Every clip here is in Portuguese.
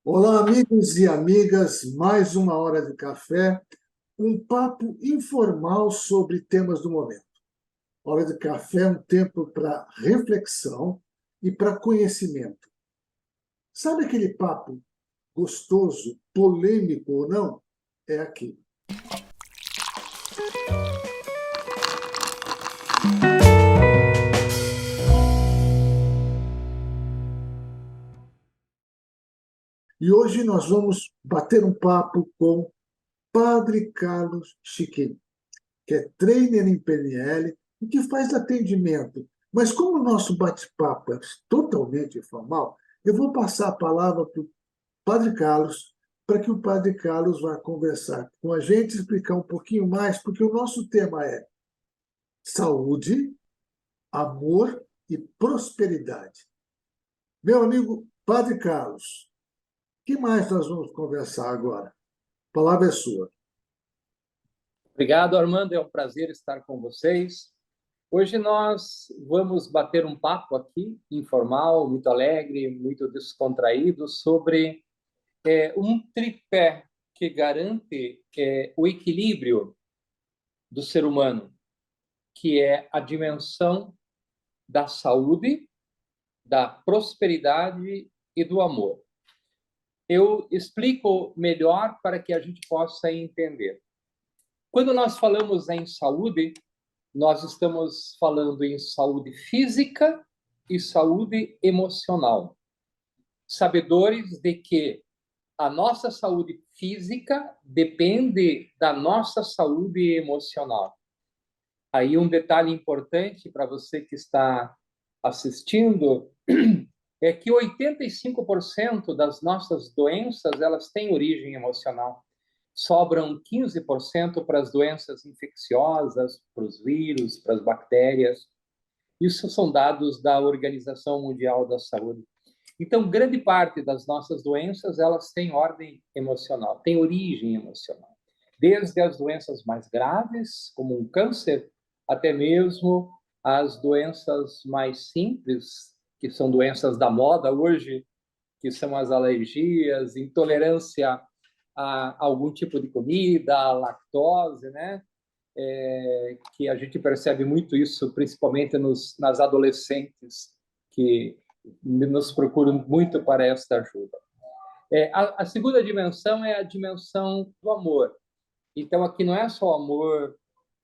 Olá, amigos e amigas, mais uma hora de café, um papo informal sobre temas do momento. Hora de café é um tempo para reflexão e para conhecimento. Sabe aquele papo gostoso, polêmico ou não? É aqui. E hoje nós vamos bater um papo com Padre Carlos Chiquinho, que é trainer em PNL e que faz atendimento. Mas como o nosso bate-papo é totalmente informal, eu vou passar a palavra para o Padre Carlos, para que o Padre Carlos vá conversar com a gente, explicar um pouquinho mais, porque o nosso tema é saúde, amor e prosperidade. Meu amigo Padre Carlos, o que mais nós vamos conversar agora? A palavra é sua. Obrigado, Armando. É um prazer estar com vocês. Hoje nós vamos bater um papo aqui, informal, muito alegre, muito descontraído, sobre um tripé que garante o equilíbrio do ser humano, que é a dimensão da saúde, da prosperidade e do amor. Eu explico melhor para que a gente possa entender. Quando nós falamos em saúde, nós estamos falando em saúde física e saúde emocional. Sabedores de que a nossa saúde física depende da nossa saúde emocional. Aí um detalhe importante para você que está assistindo é que 85% das nossas doenças, elas têm origem emocional. Sobram 15% para as doenças infecciosas, para os vírus, para as bactérias. Isso são dados da Organização Mundial da Saúde. Então, grande parte das nossas doenças, elas têm ordem emocional, têm origem emocional. Desde as doenças mais graves, como um câncer, até mesmo as doenças mais simples, que são doenças da moda hoje, que são as alergias, intolerância a algum tipo de comida, a lactose, né? Que a gente percebe muito isso, principalmente nas adolescentes, que nos procuram muito para esta ajuda. A segunda dimensão é a dimensão do amor. Então, aqui não é só o amor,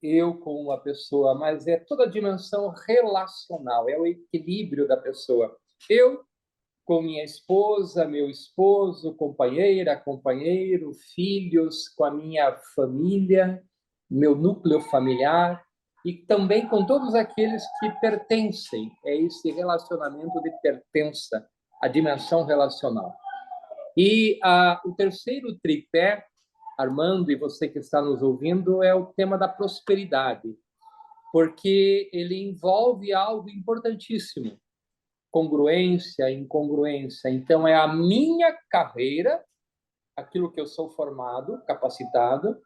eu com uma pessoa, mas é toda a dimensão relacional, é o equilíbrio da pessoa. Eu com minha esposa, meu esposo, companheira, companheiro, filhos, com a minha família, meu núcleo familiar e também com todos aqueles que pertencem. É esse relacionamento de pertença, a dimensão relacional. E o terceiro tripé, Armando, e você que está nos ouvindo, é o tema da prosperidade, porque ele envolve algo importantíssimo: congruência, incongruência. Então, é a minha carreira, aquilo que eu sou formado, capacitado,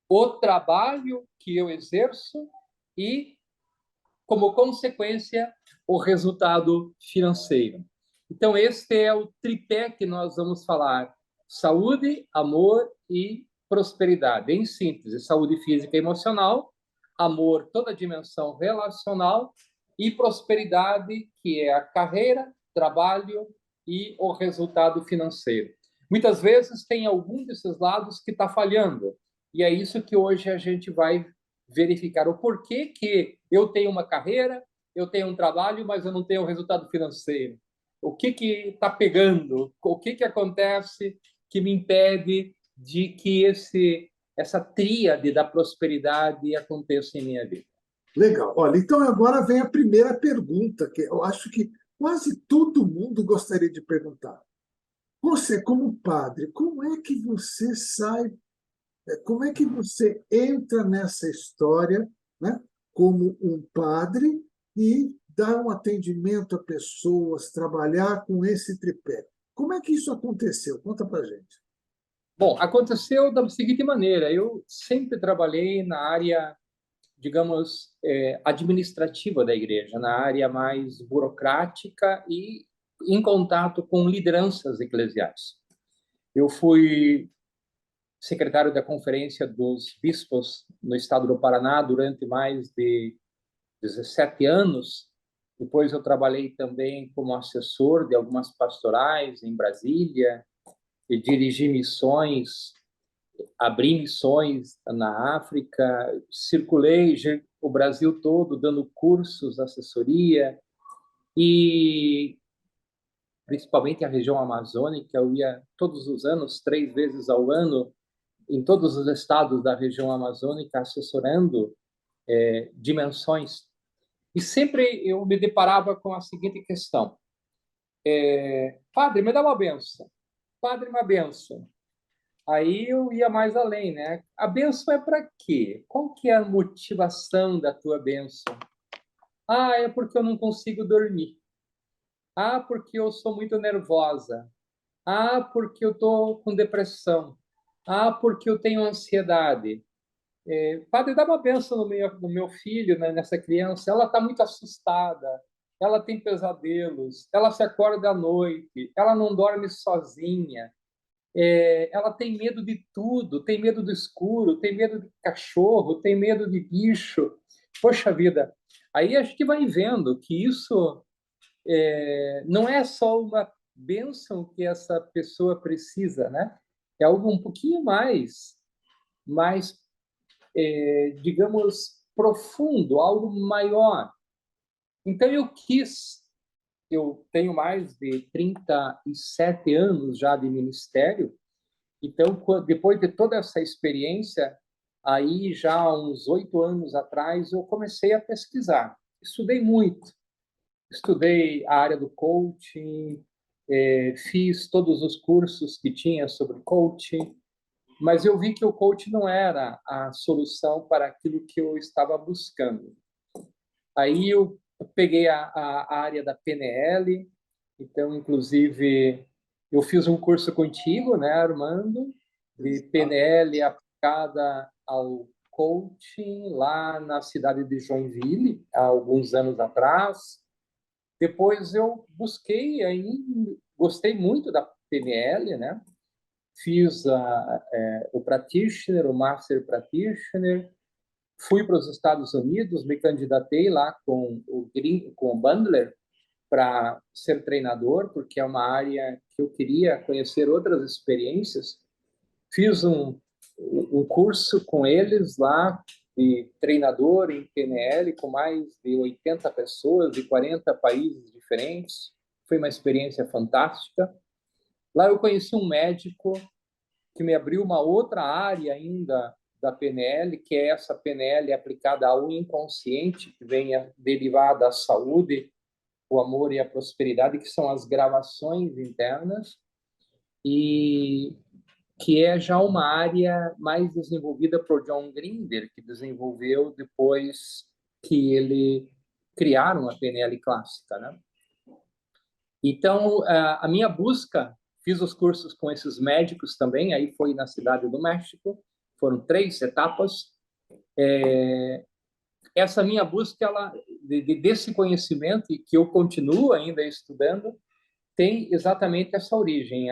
o trabalho que eu exerço e, como consequência, o resultado financeiro. Então, este é o tripé que nós vamos falar: saúde, amor e prosperidade. Em síntese, saúde física e emocional, amor, toda a dimensão relacional, e prosperidade, que é a carreira, trabalho e o resultado financeiro. Muitas vezes tem algum desses lados que está falhando, e é isso que hoje a gente vai verificar o porquê que eu tenho uma carreira, eu tenho um trabalho, mas eu não tenho resultado financeiro. O que está pegando? O que acontece que me impede de que essa tríade da prosperidade aconteça em minha vida? Legal. Olha, então agora vem a primeira pergunta, que eu acho que quase todo mundo gostaria de perguntar. Você, como padre, como é que você sai, como é que você entra nessa história, né, como um padre e dar um atendimento a pessoas, trabalhar com esse tripé? Como é que isso aconteceu? Conta pra gente. Bom, aconteceu da seguinte maneira: eu sempre trabalhei na área, digamos, administrativa da igreja, na área mais burocrática e em contato com lideranças eclesiais. Eu fui secretário da Conferência dos Bispos no estado do Paraná durante mais de 17 anos. Depois eu trabalhei também como assessor de algumas pastorais em Brasília e dirigi missões, abri missões na África, circulei o Brasil todo dando cursos, assessoria e principalmente a região amazônica. Eu ia todos os anos, 3 vezes ao ano, em todos os estados da região amazônica, assessorando dimensões. E sempre eu me deparava com a seguinte questão: Padre, me dá uma benção. Padre, uma benção. Aí eu ia mais além, né? A benção é para quê? Qual que é a motivação da tua benção? Ah, é porque eu não consigo dormir. Ah, porque eu sou muito nervosa. Ah, porque eu estou com depressão. Ah, porque eu tenho ansiedade. Padre, dá uma benção no meu filho, né, nessa criança. Ela está muito assustada. Ela tem pesadelos. Ela se acorda à noite. Ela não dorme sozinha. Ela tem medo de tudo, tem medo do escuro, tem medo de cachorro, tem medo de bicho. Poxa vida, aí a gente vai vendo que isso não é só uma bênção que essa pessoa precisa, né? É algo um pouquinho mais, digamos, profundo, algo maior. Então eu tenho mais de 37 anos já de ministério. Então, depois de toda essa experiência, aí já há uns 8 anos atrás, eu comecei a pesquisar. Estudei muito. Estudei a área do coaching, fiz todos os cursos que tinha sobre coaching, mas eu vi que o coaching não era a solução para aquilo que eu estava buscando. Aí eu peguei a área da PNL, então, inclusive, eu fiz um curso contigo, né, Armando, de PNL aplicada ao coaching lá na cidade de Joinville, há alguns anos atrás. Depois eu busquei, aí gostei muito da PNL, né? Fiz o Practitioner, o Master Practitioner, fui para os Estados Unidos, me candidatei lá com o Bandler para ser treinador, porque é uma área que eu queria conhecer outras experiências. Fiz um curso com eles lá de treinador em PNL com mais de 80 pessoas de 40 países diferentes. Foi uma experiência fantástica. Lá eu conheci um médico que me abriu uma outra área ainda da PNL, que é essa PNL aplicada ao inconsciente, que vem derivada da saúde, o amor e a prosperidade, que são as gravações internas, e que é já uma área mais desenvolvida por John Grinder, que desenvolveu depois que ele criaram a PNL clássica, né? Então, a minha busca, fiz os cursos com esses médicos também, aí foi na Cidade do México, foram 3 etapas. Essa minha busca desse conhecimento, e que eu continuo ainda estudando, tem exatamente essa origem,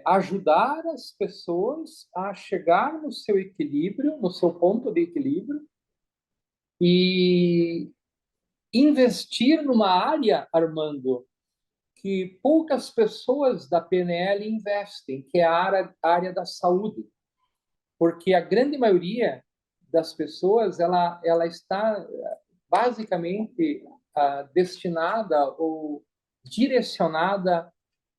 ajudar as pessoas a chegar no seu equilíbrio, no seu ponto de equilíbrio, e investir numa área, Armando, que poucas pessoas da PNL investem, que é a área da saúde, porque a grande maioria das pessoas ela está basicamente destinada ou direcionada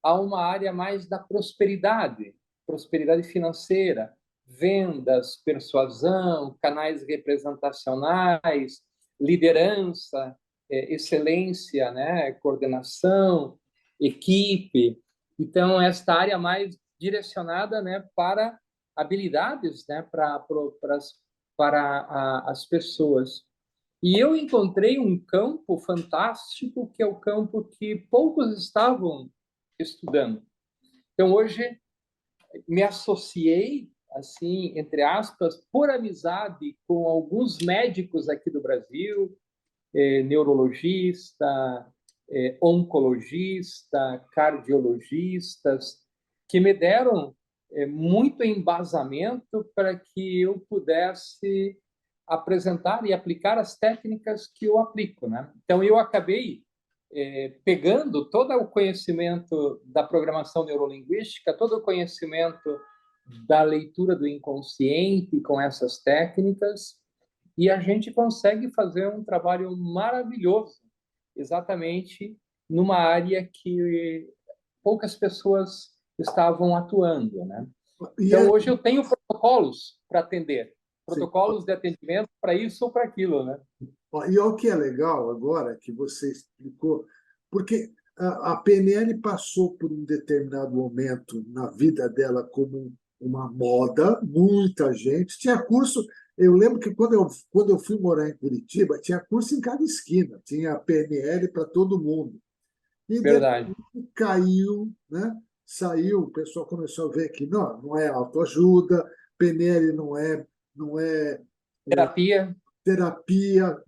a uma área mais da prosperidade, prosperidade financeira, vendas, persuasão, canais representacionais, liderança, excelência, né, coordenação, equipe. Então, esta área mais direcionada, né, para habilidades, né, para as pessoas. E eu encontrei um campo fantástico, que é o campo que poucos estavam estudando. Então, hoje, me associei, assim, entre aspas, por amizade com alguns médicos aqui do Brasil, neurologista, oncologista, cardiologistas, que me deram muito embasamento para que eu pudesse apresentar e aplicar as técnicas que eu aplico, né? Então, eu acabei pegando todo o conhecimento da programação neurolinguística, todo o conhecimento da leitura do inconsciente com essas técnicas, e a gente consegue fazer um trabalho maravilhoso, exatamente numa área que poucas pessoas estavam atuando, né? E Então, é, hoje eu tenho protocolos para atender, sim. protocolos de atendimento para isso ou para aquilo, né? Ó, e olha o que é legal agora que você explicou, porque a PNL passou por um determinado momento na vida dela como uma moda, muita gente. Tinha curso, eu lembro que quando eu fui morar em Curitiba, tinha curso em cada esquina, tinha PNL para todo mundo. E de Verdade. repente caiu, né? Saiu, o pessoal começou a ver que não é autoajuda, PNL não é Terapia, terapia,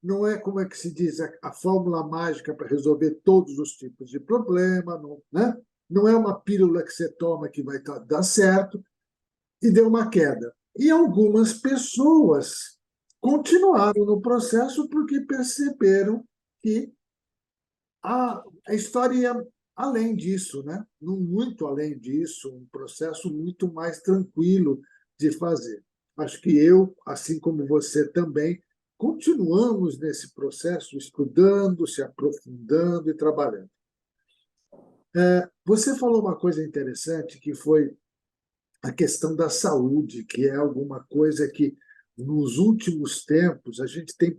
não é como é que se diz, a fórmula mágica para resolver todos os tipos de problema, não, né? Não é uma pílula que você toma que vai dar certo, e deu uma queda. E algumas pessoas continuaram no processo porque perceberam que a história ia além disso, né? Muito além disso, um processo muito mais tranquilo de fazer. Acho que eu, assim como você também, continuamos nesse processo, estudando, se aprofundando e trabalhando. Você falou uma coisa interessante, que foi a questão da saúde, que é alguma coisa que, nos últimos tempos, a gente tem,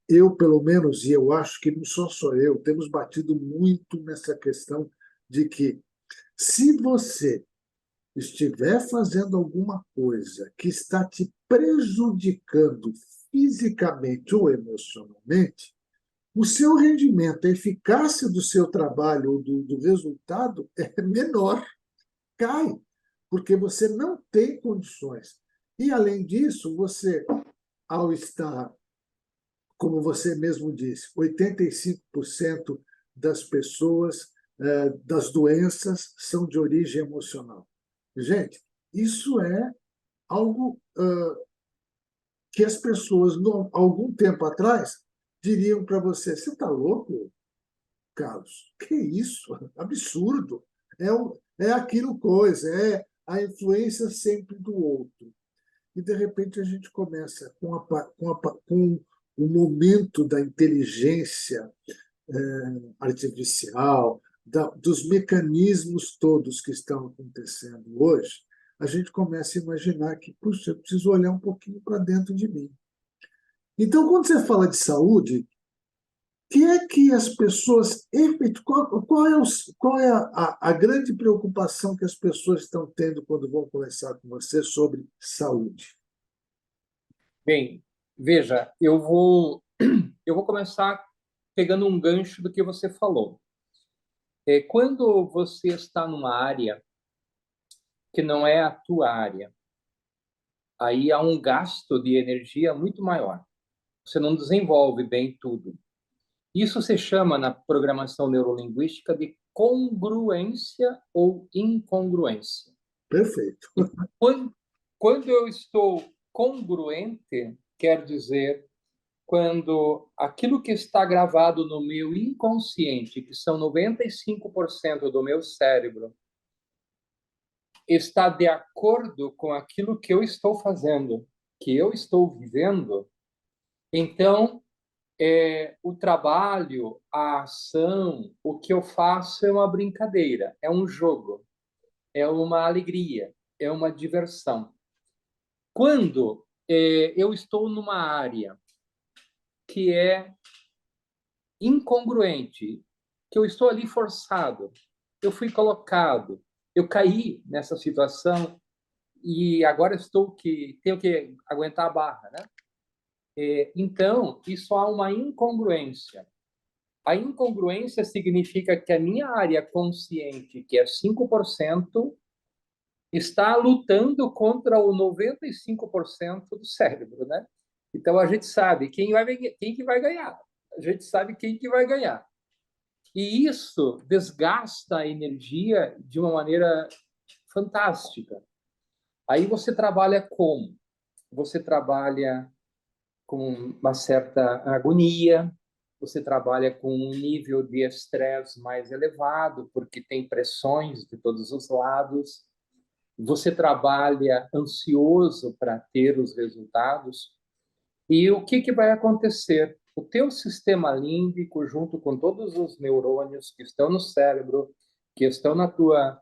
eu pelo menos, e eu acho que não sou eu, temos batido muito nessa questão de que, se você estiver fazendo alguma coisa que está te prejudicando fisicamente ou emocionalmente, o seu rendimento, a eficácia do seu trabalho ou do resultado é menor, cai, porque você não tem condições. E, além disso, você, ao estar, como você mesmo disse, 85% das pessoas, das doenças, são de origem emocional. Gente, isso é algo que as pessoas, algum tempo atrás, diriam para você: você está louco, Carlos? Que isso? Absurdo. É aquilo coisa, é a influência sempre do outro. E, de repente, a gente começa com o momento da inteligência artificial, dos mecanismos todos que estão acontecendo hoje, a gente começa a imaginar que, puxa, eu preciso olhar um pouquinho para dentro de mim. Então, quando você fala de saúde, que é que as pessoas, qual é a grande preocupação que as pessoas estão tendo quando vão conversar com você sobre saúde? bem, veja, eu vou começar pegando um gancho do que você falou. Quando você está numa área que não é a tua área, aí há um gasto de energia muito maior. Você não desenvolve bem tudo. Isso se chama, na programação neurolinguística, de congruência ou incongruência. Perfeito. Então, quando eu estou congruente, quer dizer quando aquilo que está gravado no meu inconsciente, que são 95% do meu cérebro, está de acordo com aquilo que eu estou fazendo, que eu estou vivendo, então o trabalho, a ação, o que eu faço é uma brincadeira, é um jogo, é uma alegria, é uma diversão. Quando eu estou numa área que é incongruente, que eu estou ali forçado, eu fui colocado, eu caí nessa situação e agora tenho que aguentar a barra, né? Então, isso há uma incongruência. A incongruência significa que a minha área consciente, que é 5%, está lutando contra o 95% do cérebro, né? Então a gente sabe quem que vai ganhar. A gente sabe quem que vai ganhar. E isso desgasta a energia de uma maneira fantástica. Aí você trabalha como? Você trabalha com uma certa agonia, você trabalha com um nível de estresse mais elevado, porque tem pressões de todos os lados. Você trabalha ansioso para ter os resultados. E o que vai acontecer? O teu sistema límbico, junto com todos os neurônios que estão no cérebro, que estão na tua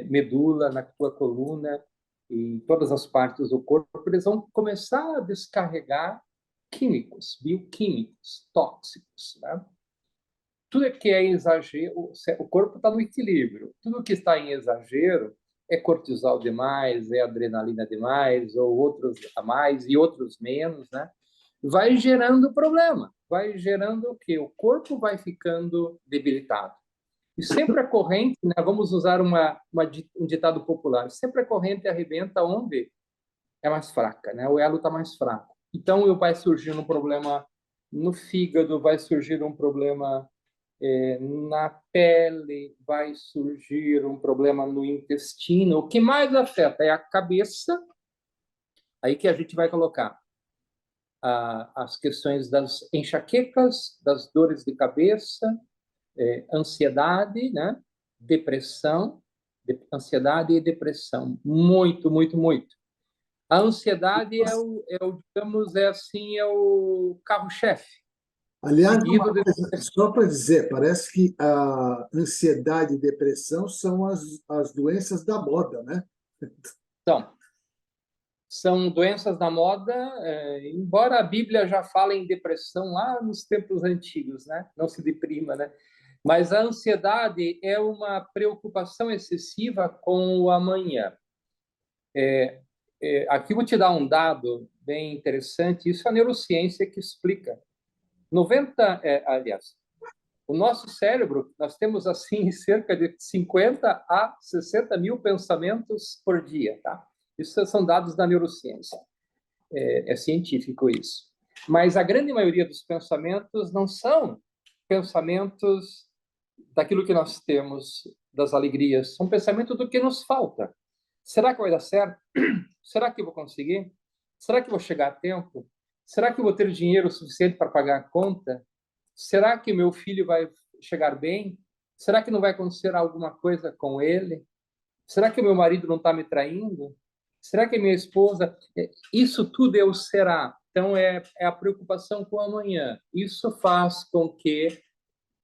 medula, na tua coluna, em todas as partes do corpo, eles vão começar a descarregar químicos, bioquímicos, tóxicos, né? Tudo que é exagero, o corpo está no equilíbrio. Tudo que está em exagero é cortisol demais, é adrenalina demais, ou outros a mais e outros menos, né? Vai gerando problema, vai gerando o quê? O corpo vai ficando debilitado. E sempre a corrente, né? Vamos usar um ditado popular, sempre a corrente arrebenta onde é mais fraca, né? O elo está mais fraco. Então, vai surgir um problema no fígado, vai surgir um problema na pele, vai surgir um problema no intestino. O que mais afeta é a cabeça, aí que a gente vai colocar as questões das enxaquecas, das dores de cabeça, ansiedade, né? Depressão, ansiedade e depressão. Muito, muito, muito. A ansiedade digamos, assim, é o carro-chefe, Aliás, seguido de... só para dizer, parece que a ansiedade e depressão são as doenças da moda, né? Então, são doenças da moda, embora a Bíblia já fale em depressão lá nos tempos antigos, né? Não se deprima, né? Mas a ansiedade é uma preocupação excessiva com o amanhã. Aqui vou te dar um dado bem interessante, isso é a neurociência que explica. 90, aliás, o nosso cérebro, nós temos assim cerca de 50 a 60 mil pensamentos por dia, tá? Isso são dados da neurociência. É científico isso. Mas a grande maioria dos pensamentos não são pensamentos daquilo que nós temos, das alegrias. São pensamentos do que nos falta. Será que vai dar certo? Será que eu vou conseguir? Será que eu vou chegar a tempo? Será que eu vou ter dinheiro suficiente para pagar a conta? Será que meu filho vai chegar bem? Será que não vai acontecer alguma coisa com ele? Será que o meu marido não está me traindo? Será que a minha esposa... Isso tudo é o será. Então, é a preocupação com o amanhã. Isso faz com que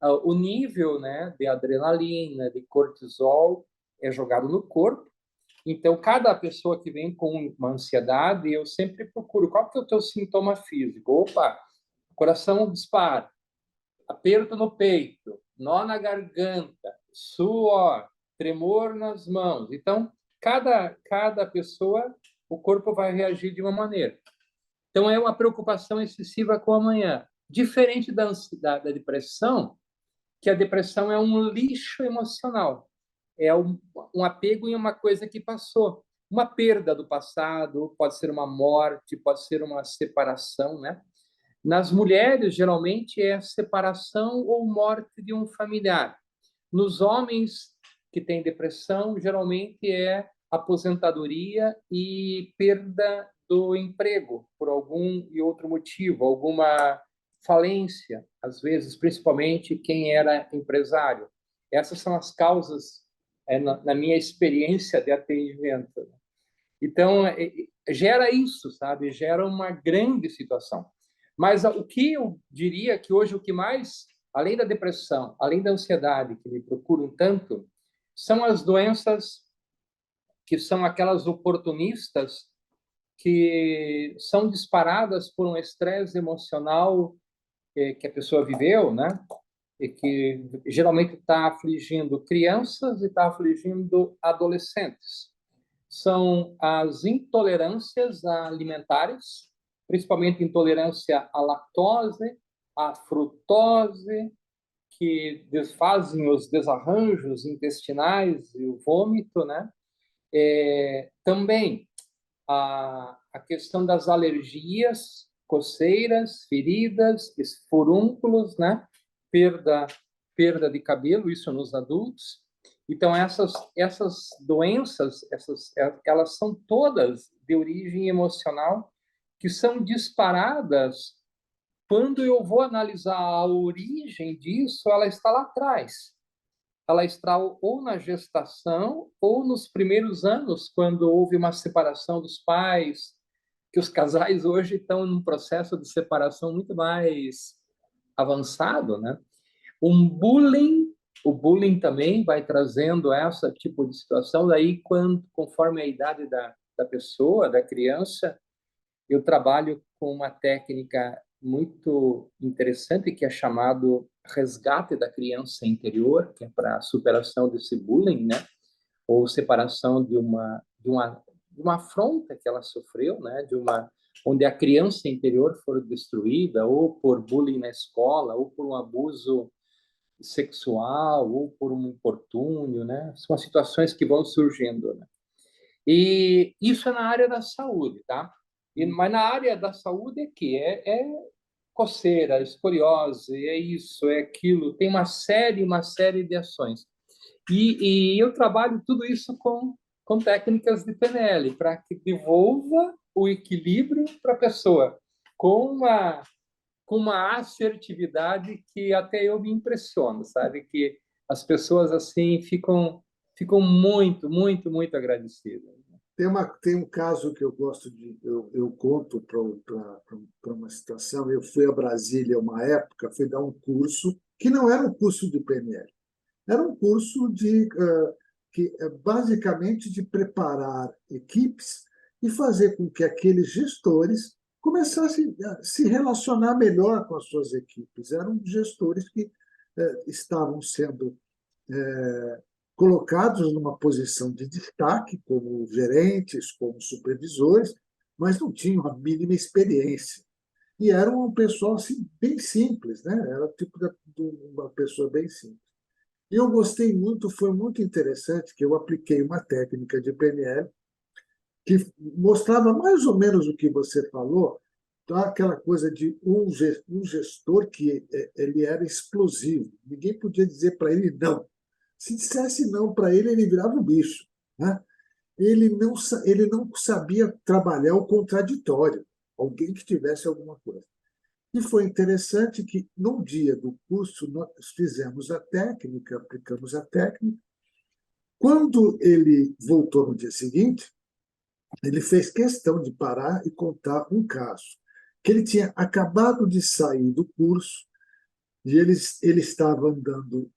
o nível, né, de adrenalina, de cortisol é jogado no corpo. Então, cada pessoa que vem com uma ansiedade, eu sempre procuro qual que é o teu sintoma físico. Opa, coração dispara, aperto no peito, nó na garganta, suor, tremor nas mãos. Então, cada pessoa, o corpo vai reagir de uma maneira. Então, é uma preocupação excessiva com o amanhã. Diferente da depressão, que a depressão é um lixo emocional. É um apego em uma coisa que passou. Uma perda do passado, pode ser uma morte, pode ser uma separação, né? Nas mulheres, geralmente, é separação ou morte de um familiar. Nos homens que têm depressão, geralmente é aposentadoria e perda do emprego por algum e outro motivo, alguma falência, às vezes, principalmente quem era empresário. Essas são as causas, na minha experiência de atendimento. Então, gera isso, sabe? Gera uma grande situação. Mas o que eu diria que hoje o que mais, além da depressão, além da ansiedade que me procuram tanto, são as doenças que são aquelas oportunistas que são disparadas por um estresse emocional que a pessoa viveu, né? E que geralmente está afligindo crianças e está afligindo adolescentes. São as intolerâncias alimentares, principalmente intolerância à lactose, à frutose, que fazem os desarranjos intestinais e o vômito, né? Também a questão das alergias, coceiras, feridas, furúnculos, né? Perda de cabelo, isso nos adultos. Então, essas doenças, elas são todas de origem emocional, que são disparadas quando eu vou analisar a origem disso, ela está lá atrás. Ela está ou na gestação ou nos primeiros anos, quando houve uma separação dos pais, que os casais hoje estão num processo de separação muito mais avançado, né? Um bullying, o bullying também vai trazendo esse tipo de situação. Daí, conforme a idade da pessoa, da criança, eu trabalho com uma técnica muito interessante que é chamado resgate da criança interior, que é para a superação desse bullying, né? Ou separação de uma afronta que ela sofreu, né? Onde a criança interior foi destruída, ou por bullying na escola, ou por um abuso sexual, ou por um infortúnio, né? São as situações que vão surgindo, né? E isso é na área da saúde, tá? Mas na área da saúde é coceira, escoliose, é isso, é aquilo. Tem uma série de ações. E eu trabalho tudo isso com técnicas de PNL, para que devolva o equilíbrio para a pessoa, com uma assertividade que até eu me impressiono, sabe? Que as pessoas assim ficam muito, muito, muito agradecidas. Tem um caso que eu gosto de. Eu conto para uma situação. Eu fui a Brasília uma época, fui dar um curso, que não era um curso de PNL, era um curso basicamente de preparar equipes e fazer com que aqueles gestores começassem a se relacionar melhor com as suas equipes. Eram gestores que estavam sendo colocados numa posição de destaque, como gerentes, como supervisores, mas não tinham a mínima experiência. E era um pessoal assim, bem simples, né? Era o tipo de uma pessoa bem simples. E eu gostei muito, foi muito interessante que eu apliquei uma técnica de PNL que mostrava mais ou menos o que você falou, tá? Aquela coisa de um gestor que ele era explosivo. Ninguém podia dizer para ele não. Se dissesse não para ele, ele virava um bicho, né? Ele não sabia trabalhar o contraditório, alguém que tivesse alguma coisa. E foi interessante que, no dia do curso, nós fizemos a técnica, aplicamos a técnica. Quando ele voltou no dia seguinte, ele fez questão de parar e contar um caso, que ele tinha acabado de sair do curso e ele estava andando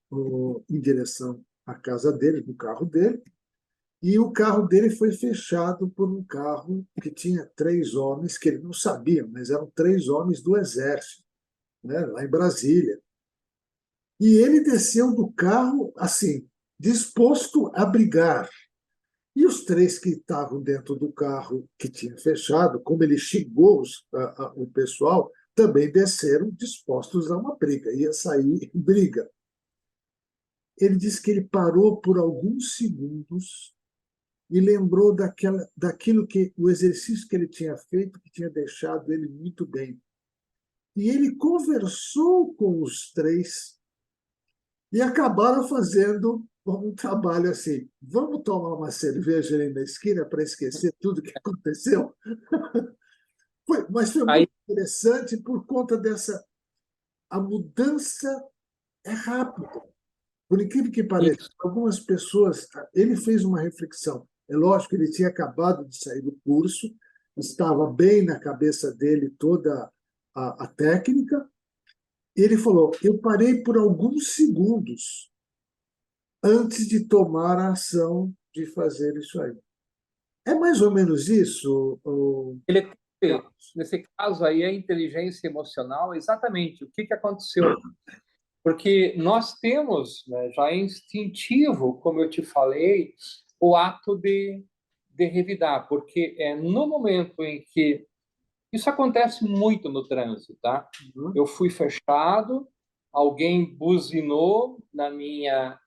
em direção à casa dele, no carro dele, e o carro dele foi fechado por um carro que tinha três homens, que ele não sabia, mas eram três homens do Exército, né, lá em Brasília. E ele desceu do carro, assim, disposto a brigar. E os três que estavam dentro do carro que tinha fechado, como ele xingou o pessoal, também desceram dispostos a uma briga, ia sair em briga. Ele disse que ele parou por alguns segundos e lembrou daquilo que o exercício que ele tinha feito, que tinha deixado ele muito bem. E ele conversou com os três e acabaram fazendo um trabalho assim. Vamos tomar uma cerveja ali na esquina para esquecer tudo que aconteceu? Mas foi Aí, muito interessante por conta dessa. A mudança é rápida. Por incrível que pareça, isso. algumas pessoas. Ele fez uma reflexão. É lógico que ele tinha acabado de sair do curso, estava bem na cabeça dele toda a técnica. E ele falou: eu parei por alguns segundos antes de tomar a ação de fazer isso aí. É mais ou menos isso, Ele teve, Carlos? nesse caso aí, a inteligência emocional, exatamente o que aconteceu. Porque nós temos, né, já é instintivo, como eu te falei, o ato de revidar, porque é no momento em que isso acontece muito no trânsito, tá? Uhum. Eu fui fechado, alguém buzinou na minha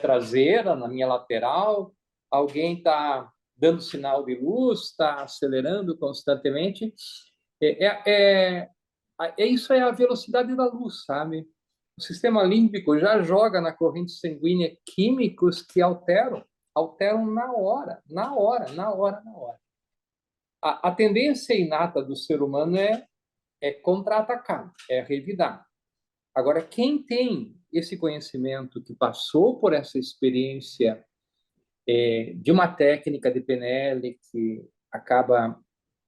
traseira, na minha lateral, alguém está dando sinal de luz, está acelerando constantemente. É, é, é, isso é a velocidade da luz, sabe? O sistema límbico já joga na corrente sanguínea químicos que alteram na hora, na hora, na hora, na hora. A tendência inata do ser humano é contra-atacar, é revidar. Agora, quem tem esse conhecimento, que passou por essa experiência de uma técnica de PNL, que acaba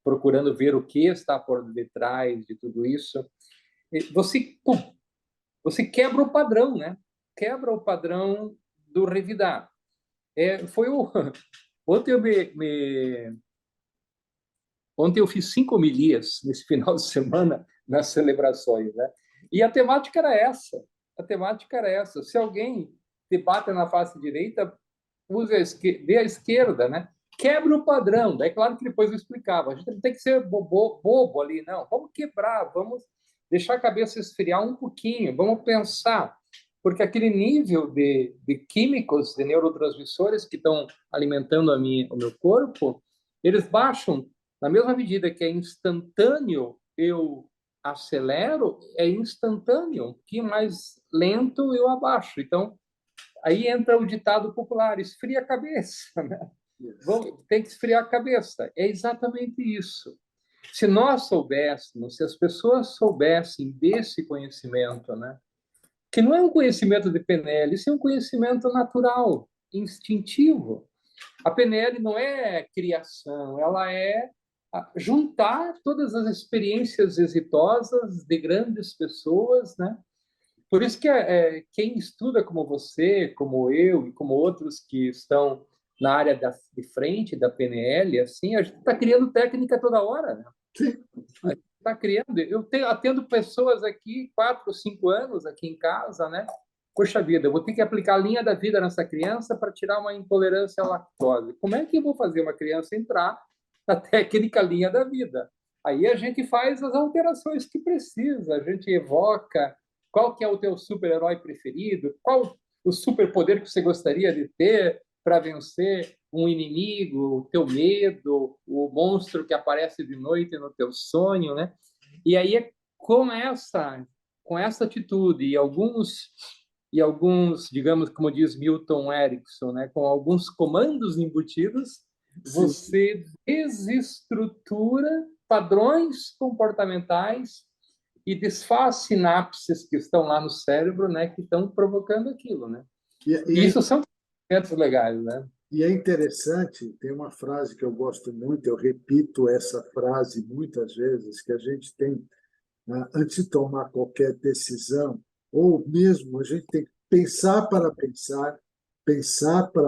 procurando ver o que está por detrás de tudo isso, você quebra o padrão, né? Quebra o padrão do revidar. Ontem Ontem eu fiz 5 homilias nesse final de semana nas celebrações, né? E a temática era essa. A temática era essa. Se alguém te bate na face direita, dê a esquerda, né? Quebra o padrão. Daí, claro que depois eu explicava. A gente não tem que ser bobo ali, não. Vamos quebrar, vamos deixar a cabeça esfriar um pouquinho, vamos pensar. Porque aquele nível de químicos, de neurotransmissores que estão alimentando o meu corpo, eles baixam na mesma medida que é instantâneo, eu acelero, é instantâneo, que mais lento eu abaixo. Então, aí entra o ditado popular, esfria a cabeça, né? Tem que esfriar a cabeça. É exatamente isso. Se nós soubéssemos, se as pessoas soubessem desse conhecimento, né? Que não é um conhecimento de PNL, isso é um conhecimento natural, instintivo. A PNL não é criação, ela é juntar todas as experiências exitosas de grandes pessoas, né? Por isso que quem estuda como você, como eu e como outros que estão na área de frente da PNL, assim, a gente está criando técnica toda hora, né? Sim. A gente está criando. Atendo pessoas aqui, 4 ou 5 anos aqui em casa, né? Poxa vida, eu vou ter que aplicar a linha da vida nessa criança para tirar uma intolerância à lactose. Como é que eu vou fazer uma criança entrar na técnica linha da vida? Aí a gente faz as alterações que precisa, a gente evoca qual que é o teu super-herói preferido, qual o superpoder que você gostaria de ter para vencer um inimigo, o teu medo, o monstro que aparece de noite no teu sonho, né? E aí com essa atitude e alguns, digamos, como diz Milton Erickson, né, com alguns comandos embutidos, Sim. você desestrutura padrões comportamentais e desfaz sinapses que estão lá no cérebro, né, que estão provocando aquilo, né? E, E e, isso são conhecimentos legais, né? e é interessante, tem uma frase que eu gosto muito, eu repito essa frase muitas vezes, que a gente tem, né, antes de tomar qualquer decisão, ou mesmo a gente tem que pensar para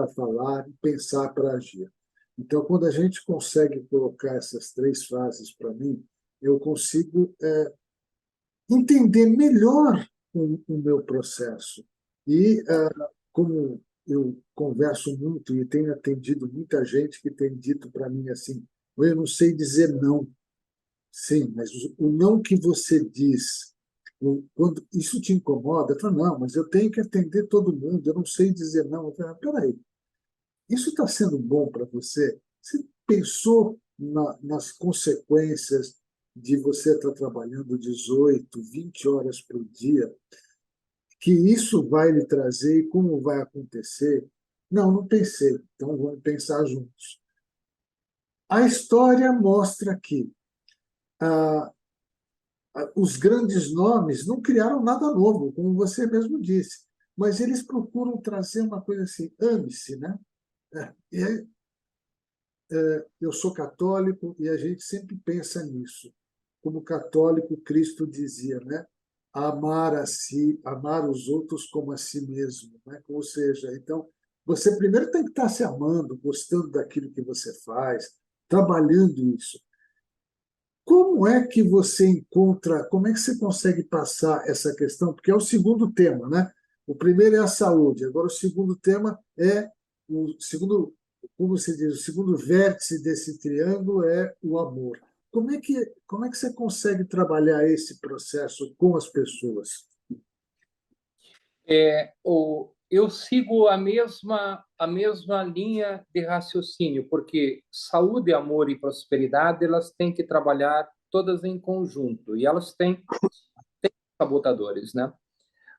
falar e pensar para agir. Então, quando a gente consegue colocar essas três frases para mim, eu consigo entender melhor o meu processo. E, como eu converso muito e tenho atendido muita gente que tem dito para mim assim, eu não sei dizer não. Sim, mas o não que você diz, quando isso te incomoda, eu falo, não, mas eu tenho que atender todo mundo, eu não sei dizer não. Eu falo, peraí, isso está sendo bom para você? Você pensou nas consequências de você estar trabalhando 18, 20 horas por dia? Que isso vai lhe trazer e como vai acontecer? Não, não pensei. Então vamos pensar juntos. A história mostra que ah, os grandes nomes não criaram nada novo, como você mesmo disse, mas eles procuram trazer uma coisa assim, ame-se, né? E aí, eu sou católico e a gente sempre pensa nisso. Como católico, Cristo dizia, né? Amar a si, amar os outros como a si mesmo, né? Ou seja, então você primeiro tem que estar se amando, gostando daquilo que você faz, trabalhando isso. Como é que você encontra, como é que você consegue passar essa questão? Porque é o segundo tema, né? O primeiro é a saúde, agora o segundo tema é o segundo, como se diz, o segundo vértice desse triângulo é o amor. Como é que você consegue trabalhar esse processo com as pessoas? Eu sigo a mesma linha de raciocínio, porque saúde, amor e prosperidade, elas têm que trabalhar todas em conjunto, e elas têm sabotadores, né?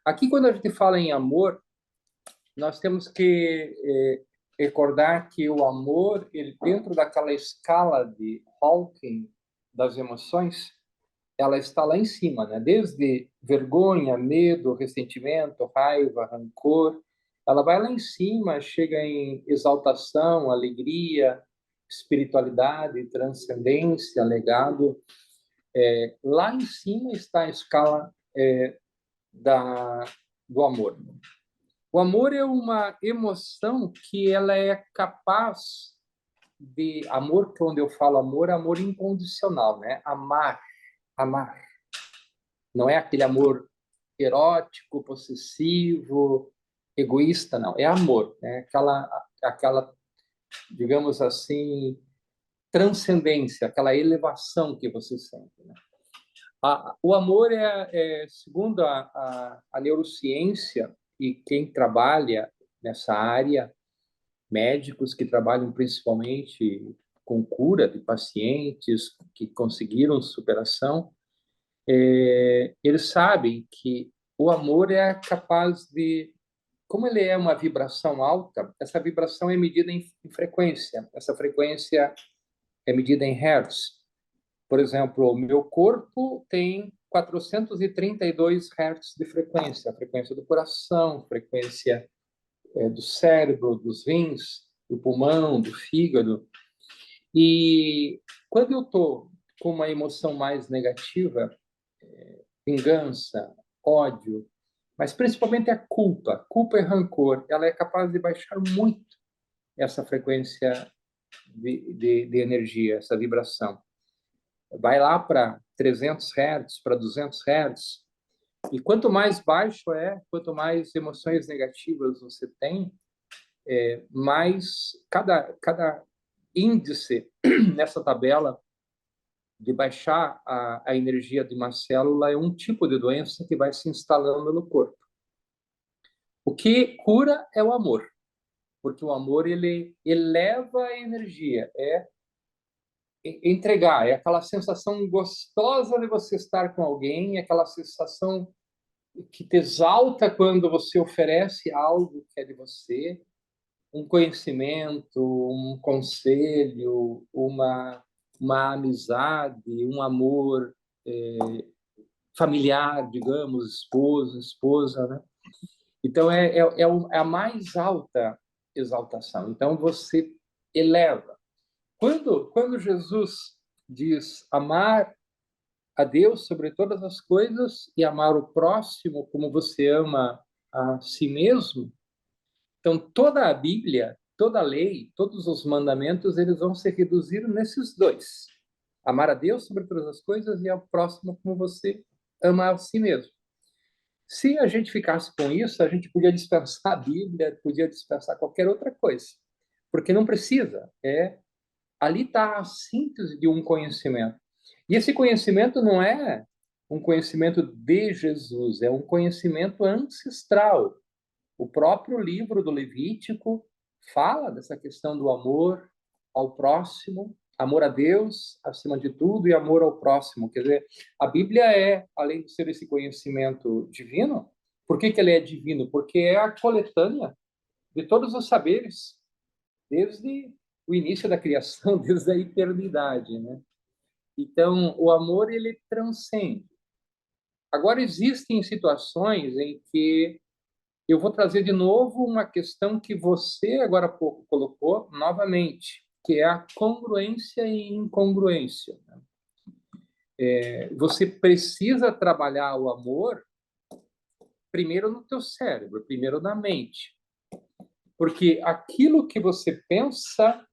Aqui, quando a gente fala em amor, nós temos que recordar que o amor, ele, dentro daquela escala de Hawking das emoções, ela está lá em cima, né? Desde vergonha, medo, ressentimento, raiva, rancor, ela vai lá em cima, chega em exaltação, alegria, espiritualidade, transcendência, legado. Lá em cima está a escala da, do amor. O amor é uma emoção que ela é capaz de amor, quando eu falo amor, é amor incondicional, né? Amar, amar. Não é aquele amor erótico, possessivo, egoísta, não. É amor, né? Aquela, digamos assim, transcendência, aquela elevação que você sente, né? O amor segundo a neurociência e quem trabalha nessa área, médicos que trabalham principalmente com cura de pacientes que conseguiram superação, eles sabem que o amor é capaz de, como ele é uma vibração alta, essa vibração é medida em frequência, essa frequência é medida em hertz. Por exemplo, o meu corpo tem 432 hertz de frequência, a frequência do coração, frequência do cérebro, dos rins, do pulmão, do fígado. E quando eu estou com uma emoção mais negativa, vingança, ódio, mas principalmente a culpa e rancor, ela é capaz de baixar muito essa frequência de energia, essa vibração. Vai lá para 300 Hz, para 200 Hz, e quanto mais baixo quanto mais emoções negativas você tem, mais cada índice nessa tabela de baixar a energia de uma célula é um tipo de doença que vai se instalando no corpo. O que cura é o amor, porque o amor ele eleva a energia, entregar, é aquela sensação gostosa de você estar com alguém, é aquela sensação que te exalta quando você oferece algo que é de você, um conhecimento, um conselho, uma amizade, um amor familiar, digamos, esposo, esposa, né? Então, é a mais alta exaltação. Então, você eleva. Quando Jesus diz amar a Deus sobre todas as coisas e amar o próximo como você ama a si mesmo, então toda a Bíblia, toda a lei, todos os mandamentos, eles vão se reduzir nesses dois. Amar a Deus sobre todas as coisas e ao próximo como você ama a si mesmo. Se a gente ficasse com isso, a gente podia dispensar a Bíblia, podia dispensar qualquer outra coisa, porque não precisa. Ali está a síntese de um conhecimento. E esse conhecimento não é um conhecimento de Jesus, é um conhecimento ancestral. O próprio livro do Levítico fala dessa questão do amor ao próximo, amor a Deus acima de tudo e amor ao próximo. Quer dizer, a Bíblia além de ser esse conhecimento divino, por que ele é divino? Porque é a coletânea de todos os saberes, desde o início da criação, desde a eternidade, né? Então, o amor, ele transcende. Agora, existem situações em que eu vou trazer de novo uma questão que você agora há pouco colocou novamente, que é a congruência e incongruência. Você precisa trabalhar o amor primeiro no teu cérebro, primeiro na mente. Porque aquilo que você pensa,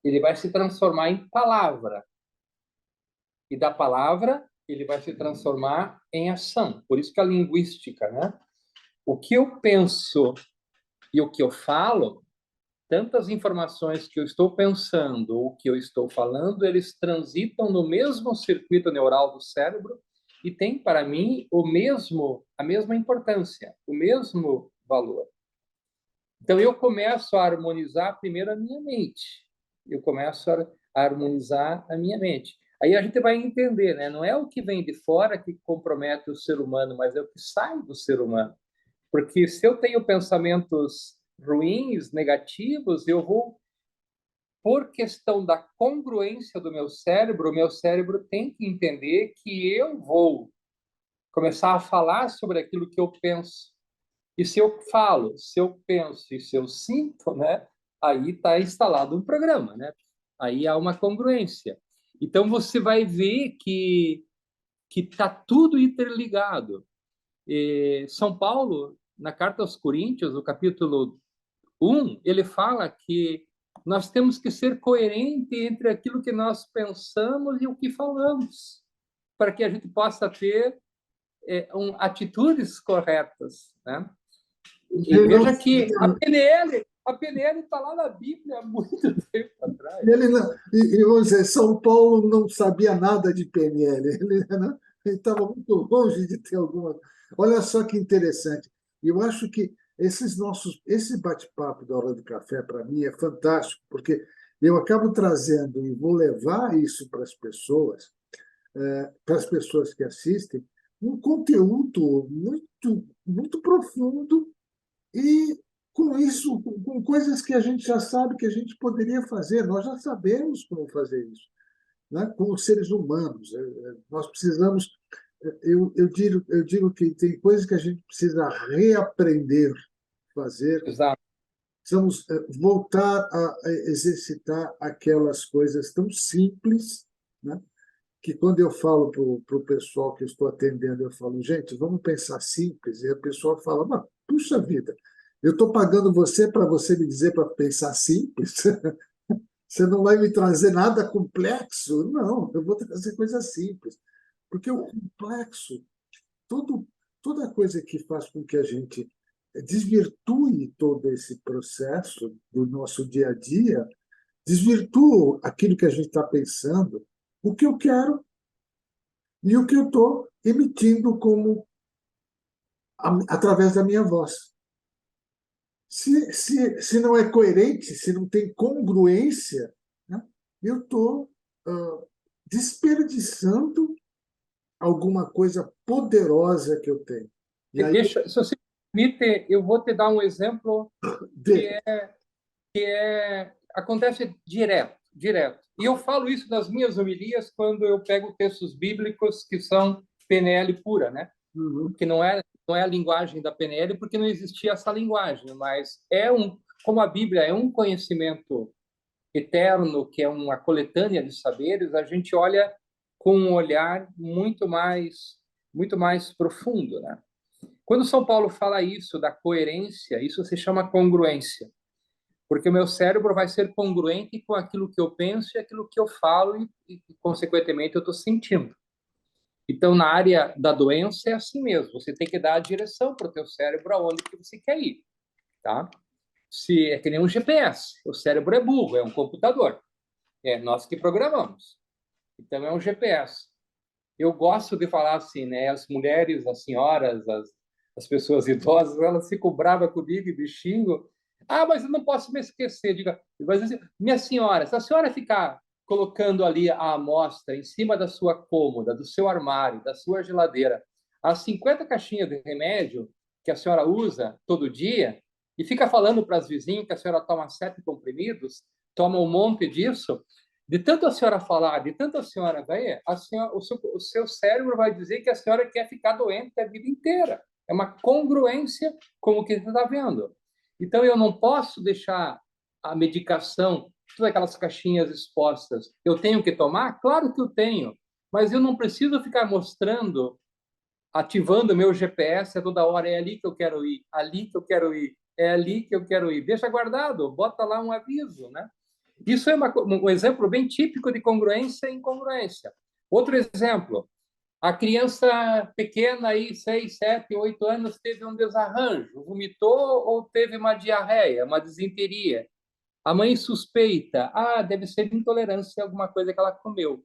ele vai se transformar em palavra. E da palavra, ele vai se transformar em ação. Por isso que a linguística, né? O que eu penso e o que eu falo, tantas informações que eu estou pensando ou que eu estou falando, eles transitam no mesmo circuito neural do cérebro e têm, para mim, a mesma importância, o mesmo valor. Então, eu começo a harmonizar primeiro a minha mente. Eu começo a harmonizar a minha mente. Aí a gente vai entender, né? Não é o que vem de fora que compromete o ser humano, mas é o que sai do ser humano. Porque se eu tenho pensamentos ruins, negativos, eu vou, por questão da congruência do meu cérebro tem que entender que eu vou começar a falar sobre aquilo que eu penso. E se eu falo, se eu penso e se eu sinto, né? Aí está instalado um programa, né? Aí há uma congruência. Então você vai ver que está tudo interligado. São Paulo, na carta aos Coríntios, no capítulo 1, ele fala que nós temos que ser coerente entre aquilo que nós pensamos e o que falamos, para que a gente possa ter atitudes corretas, né? E Ele não, veja que a PNL está lá na Bíblia há muito tempo atrás. ele não, e vamos dizer, São Paulo não sabia nada de PNL, ele estava muito longe de ter alguma. Olha só que interessante. Eu acho que esse bate-papo da hora do café, para mim, é fantástico, porque eu acabo trazendo e vou levar isso para as pessoas que assistem, um conteúdo muito, muito profundo e com isso, com coisas que a gente já sabe que a gente poderia fazer, nós já sabemos como fazer isso, né? Como seres humanos. Nós precisamos, eu digo que tem coisas que a gente precisa reaprender a fazer, Exato. precisamos voltar a exercitar aquelas coisas tão simples, né? Que quando eu falo para o pessoal que eu estou atendendo, eu falo, gente, vamos pensar simples, e a pessoa fala, mas, puxa vida, eu estou pagando você para você me dizer para pensar simples? Você não vai me trazer nada complexo? Não, eu vou trazer coisas simples. Porque o complexo, todo, toda coisa que faz com que a gente desvirtue todo esse processo do nosso dia a dia, desvirtua aquilo que a gente está pensando, o que eu quero e o que eu estou emitindo como através da minha voz. Se não é coerente, se não tem congruência, né, eu estou desperdiçando alguma coisa poderosa que eu tenho. E aí, Deixa, se você me permite, eu vou te dar um exemplo que de, acontece direto, direto. E eu falo isso nas minhas homilias quando eu pego textos bíblicos que são PNL pura, né? uhum, Que não é a linguagem da PNL, porque não existia essa linguagem, mas como a Bíblia é um conhecimento eterno, que é uma coletânea de saberes, a gente olha com um olhar muito mais profundo, né? Quando São Paulo fala isso da coerência, isso se chama congruência, porque o meu cérebro vai ser congruente com aquilo que eu penso e aquilo que eu falo e consequentemente, eu estou sentindo. Então, na área da doença é assim mesmo. Você tem que dar a direção para o teu cérebro aonde que você quer ir, tá? Se é que nem um GPS. O cérebro é burro, é um computador. É nós que programamos. Então, é um GPS. Eu gosto de falar assim, né? As mulheres, as senhoras, as pessoas idosas, elas ficam bravas comigo e me xingam. Ah, mas eu não posso me esquecer. Diga, mas, assim, minha senhora, se a senhora ficar colocando ali a amostra em cima da sua cômoda, do seu armário, da sua geladeira, as 50 caixinhas de remédio que a senhora usa todo dia e fica falando para as vizinhas que a senhora toma 7 comprimidos, toma um monte disso, de tanto a senhora falar, de tanto a senhora ver, o seu cérebro vai dizer que a senhora quer ficar doente a vida inteira. É uma congruência com o que você está vendo. Então, eu não posso deixar a medicação, todas aquelas caixinhas expostas. Eu tenho que tomar? Claro que eu tenho. Mas eu não preciso ficar mostrando, ativando meu GPS a toda hora. É ali que eu quero ir, ali que eu quero ir, é ali que eu quero ir. Deixa guardado, bota lá um aviso, né? Isso é um exemplo bem típico de congruência e incongruência. Outro exemplo, a criança pequena, aí, 6, 7, 8 anos, teve um desarranjo, vomitou ou teve uma diarreia, uma disenteria. A mãe suspeita, deve ser intolerância a alguma coisa que ela comeu.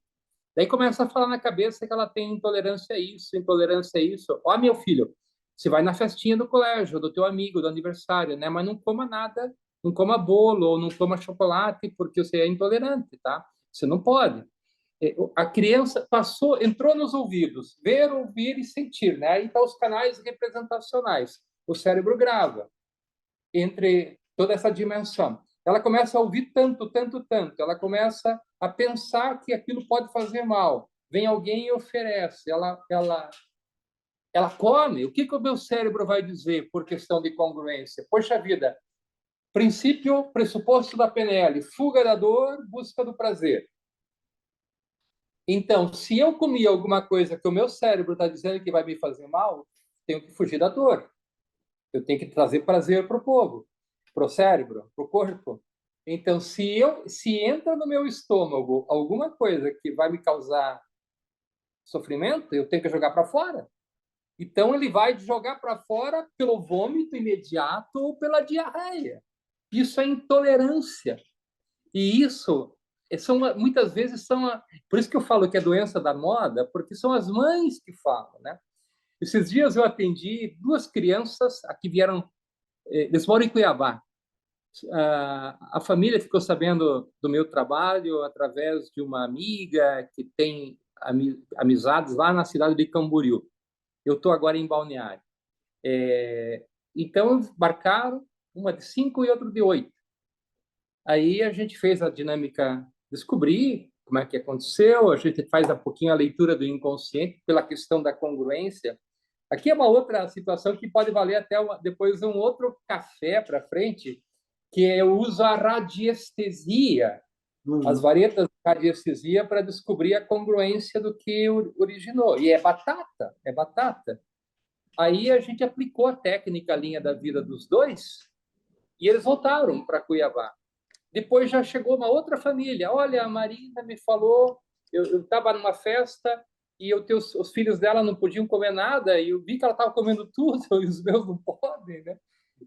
Daí começa a falar na cabeça que ela tem intolerância a isso, intolerância a isso. Ó, meu filho, você vai na festinha do colégio, do teu amigo, do aniversário, né? Mas não coma nada, não coma bolo ou não coma chocolate porque você é intolerante, tá? Você não pode. A criança passou, entrou nos ouvidos, ver, ouvir e sentir, né? Aí tá os canais representacionais. O cérebro grava entre toda essa dimensão. Ela começa a ouvir tanto, tanto, tanto. Ela começa a pensar que aquilo pode fazer mal. Vem alguém e oferece. Ela come. O que o meu cérebro vai dizer por questão de congruência? Poxa vida, princípio, pressuposto da PNL, fuga da dor, busca do prazer. Então, se eu comi alguma coisa que o meu cérebro está dizendo que vai me fazer mal, tenho que fugir da dor. Eu tenho que trazer prazer para o povo, para o cérebro, para o corpo. Então, se entra no meu estômago alguma coisa que vai me causar sofrimento, eu tenho que jogar para fora. Então, ele vai jogar para fora pelo vômito imediato ou pela diarreia. Isso é intolerância. E isso muitas vezes são. Por isso que eu falo que é doença da moda, porque são as mães que falam, né? Esses dias eu atendi duas crianças que vieram. Eles moram em Cuiabá. A família ficou sabendo do meu trabalho através de uma amiga que tem amizades lá na cidade de Camboriú. Eu estou agora em Balneário. Então, marcaram uma de 5 e outra de 8. Aí a gente fez a dinâmica, descobrir como é que aconteceu, a gente faz um pouquinho a leitura do inconsciente pela questão da congruência. Aqui é uma outra situação que pode valer até depois um outro café para frente, que eu uso a radiestesia, as varetas de radiestesia para descobrir a congruência do que originou. E é batata, é batata. Aí a gente aplicou a técnica a linha da vida dos dois e eles voltaram para Cuiabá. Depois já chegou uma outra família. Olha, a Marina me falou, eu estava numa festa e os filhos dela não podiam comer nada e eu vi que ela estava comendo tudo e os meus não podem, né?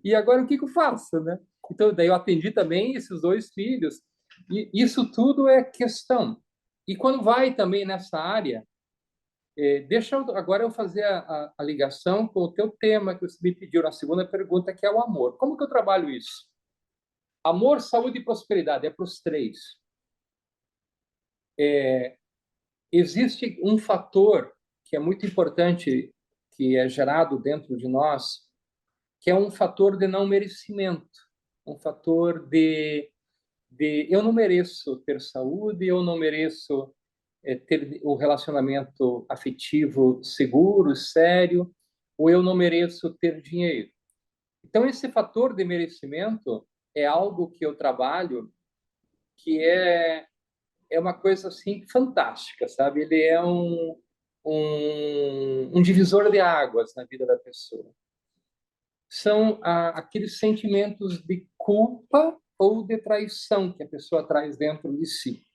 E agora o que eu faço, né? Então, daí eu atendi também esses dois filhos. E isso tudo é questão. E quando vai também nessa área, deixa agora eu fazer a ligação com o teu tema que você me pediu na segunda pergunta, que é o amor. Como que eu trabalho isso? Amor, saúde e prosperidade, é para os três. Existe um fator que é muito importante, que é gerado dentro de nós, que é um fator de não merecimento, um fator de eu não mereço ter saúde, eu não mereço ter um relacionamento afetivo seguro, sério, ou eu não mereço ter dinheiro. Então, esse fator de merecimento é algo que eu trabalho que é uma coisa assim fantástica, sabe? Ele é um divisor de águas na vida da pessoa. São aqueles sentimentos de culpa ou de traição que a pessoa traz dentro de si,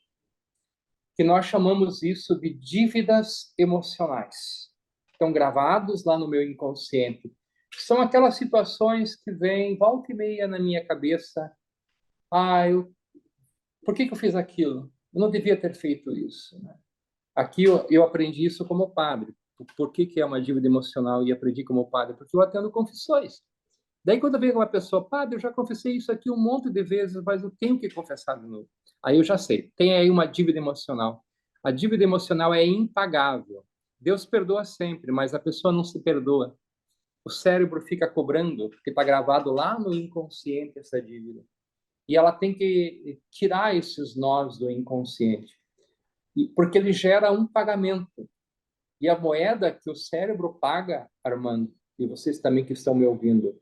que nós chamamos isso de dívidas emocionais. Estão gravados lá no meu inconsciente. São aquelas situações que vêm volta e meia na minha cabeça. Por que eu fiz aquilo? Eu não devia ter feito isso, né? Aqui eu aprendi isso como padre. Por que é uma dívida emocional e aprendi como padre? Porque eu atendo confissões. Daí, quando vem uma pessoa, padre, eu já confessei isso aqui um monte de vezes, mas eu tenho que confessar de novo. Aí eu já sei, tem aí uma dívida emocional. A dívida emocional é impagável. Deus perdoa sempre, mas a pessoa não se perdoa. O cérebro fica cobrando, porque está gravado lá no inconsciente essa dívida. E ela tem que tirar esses nós do inconsciente, porque ele gera um pagamento. E a moeda que o cérebro paga, Armando, e vocês também que estão me ouvindo,